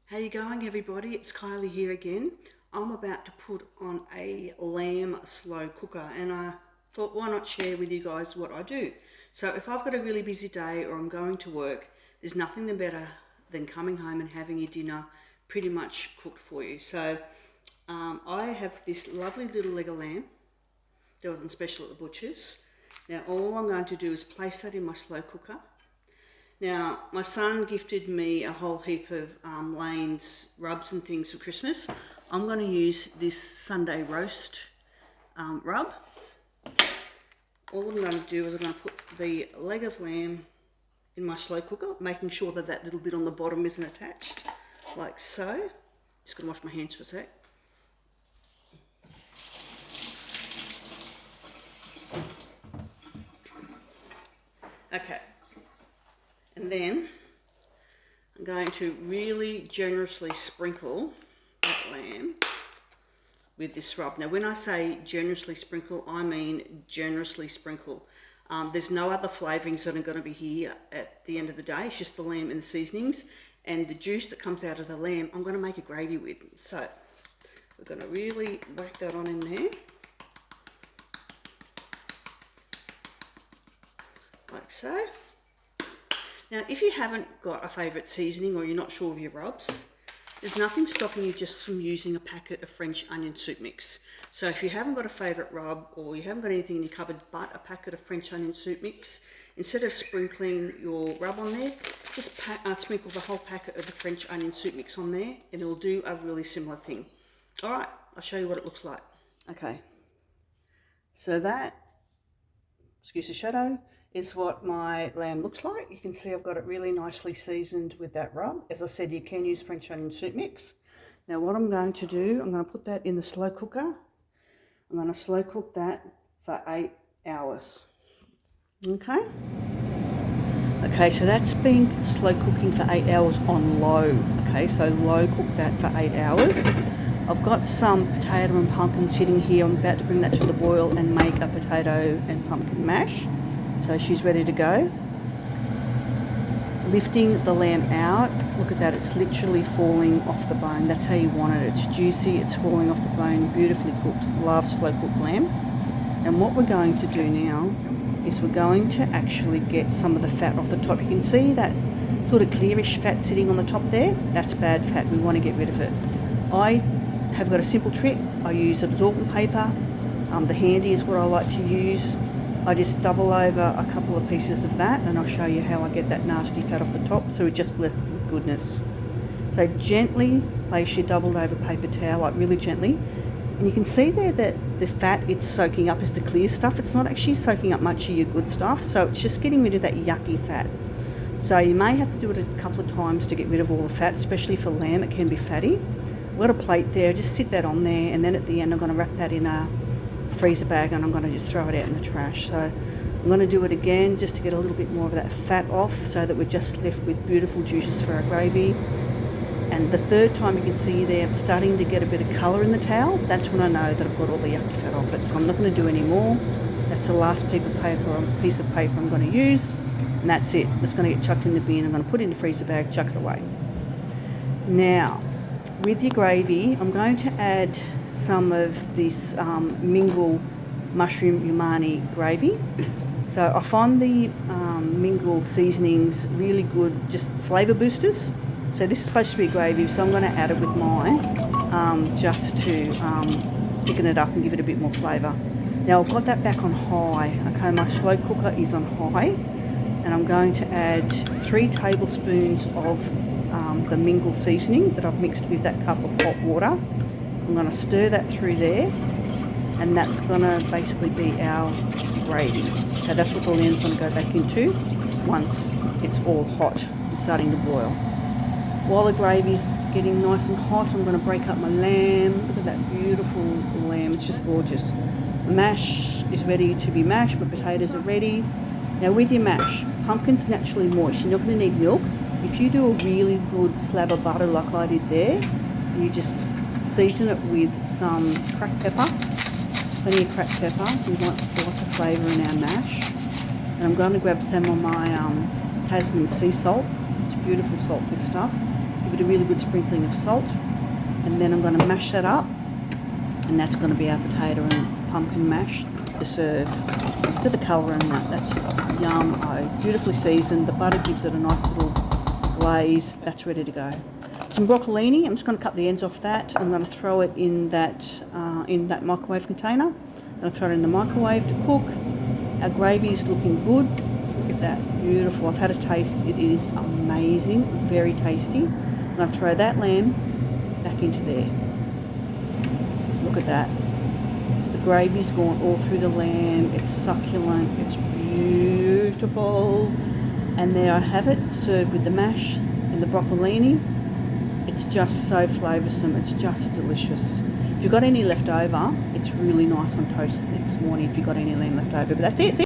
How you going, everybody? It's Kylie here again. I'm about to put on a lamb slow cooker, and I thought, why not share with you guys what I do? So if I've got a really busy day or I'm going to work, there's nothing better than coming home and having your dinner pretty much cooked for you. So I have this lovely little leg of lamb that was on special at the butcher's. Now all I'm going to do is place that in my slow cooker. Now, my son gifted me a whole heap of Lane's rubs and things for Christmas. I'm going to use this Sunday roast rub. All I'm going to do is I'm going to put the leg of lamb in my slow cooker, making sure that that little bit on the bottom isn't attached, like so. Just going to wash my hands for a sec. Okay. And then I'm going to really generously sprinkle that lamb with this rub. Now, when I say generously sprinkle, I mean generously sprinkle. There's no other flavourings that are going to be here at the end of the day. It's just the lamb and the seasonings. And the juice that comes out of the lamb, I'm going to make a gravy with. So we're going to really whack that on in there. Like so. Now, if you haven't got a favourite seasoning or you're not sure of your rubs, there's nothing stopping you just from using a packet of French onion soup mix. So if you haven't got a favourite rub or you haven't got anything in your cupboard but a packet of French onion soup mix, instead of sprinkling your rub on there, just sprinkle the whole packet of the French onion soup mix on there and it'll do a really similar thing. All right, I'll show you what it looks like. Okay, so that, excuse the shadow, is what my lamb looks like. You can see I've got it really nicely seasoned with that rub. As I said, you can use French onion soup mix. Now what I'm going to do, I'm going to put that in the slow cooker. I'm going to slow cook that for 8 hours. Okay. Okay, so that's been slow cooking for 8 hours on low. Okay, so low cook that for 8 hours. I've got some potato and pumpkin sitting here. I'm about to bring that to the boil and make a potato and pumpkin mash. So she's ready to go. Lifting the lamb out, look at that, it's literally falling off the bone. That's how you want it. It's juicy, it's falling off the bone, beautifully cooked. Love slow cooked lamb. And what we're going to do now is we're going to actually get some of the fat off the top. You can see that sort of clearish fat sitting on the top there. That's bad fat, we want to get rid of it. I have got a simple trick. I use absorbent paper. The handy is what I like to use. I just double over a couple of pieces of that and I'll show you how I get that nasty fat off the top so we're just left with goodness. So gently place your doubled over paper towel, like really gently. And you can see there that the fat it's soaking up is the clear stuff. It's not actually soaking up much of your good stuff, so it's just getting rid of that yucky fat. So you may have to do it a couple of times to get rid of all the fat, especially for lamb, it can be fatty. I've got a plate there, just sit that on there, and then at the end I'm going to wrap that in a freezer bag and I'm going to just throw it out in the trash. So I'm going to do it again just to get a little bit more of that fat off so that we're just left with beautiful juices for our gravy. And the third time you can see there I'm starting to get a bit of colour in the towel. That's when I know that I've got all the yucky fat off it. So I'm not going to do any more. That's the last piece of paper I'm going to use, and that's it. It's going to get chucked in the bin. I'm going to put it in the freezer bag, chuck it away. Now with your gravy, I'm going to add some of this Mingle mushroom umami gravy. So I find the Mingle seasonings really good, just flavour boosters. So this is supposed to be gravy, so I'm going to add it with mine just to thicken it up and give it a bit more flavour. Now I've got that back on high. Okay, my slow cooker is on high, and I'm going to add 3 tablespoons of the Mingle seasoning that I've mixed with that cup of hot water. I'm going to stir that through there, and that's going to basically be our gravy. So that's what the lamb's going to go back into once it's all hot and starting to boil. While the gravy's getting nice and hot, I'm going to break up my lamb. Look at that beautiful lamb, it's just gorgeous. The mash is ready to be mashed, but potatoes are ready. Now with your mash, pumpkin's naturally moist, you're not going to need milk. If you do a really good slab of butter like I did there, you just season it with some cracked pepper, plenty of cracked pepper. We want lots of flavour in our mash. And I'm going to grab some of my Tasman sea salt. It's beautiful salt, this stuff. Give it with a really good sprinkling of salt. And then I'm going to mash that up, and that's going to be our potato and pumpkin mash to serve. Look at the colour in that, that's yum. Oh, beautifully seasoned, the butter gives it a nice little glaze. That's ready to go. Some broccolini, I'm just going to cut the ends off that. I'm going to throw it in that microwave container. I'm going to throw it in the microwave to cook. Our gravy is looking good. Look at that, beautiful. I've had a taste, it is amazing, very tasty. I'm going to throw that lamb back into there. Look at that. The gravy's gone all through the lamb. It's succulent, it's beautiful. And there I have it, served with the mash and the broccolini. It's just so flavoursome, it's just delicious. If you've got any left over, it's really nice on toast next morning if you've got any lamb left over. But that's it.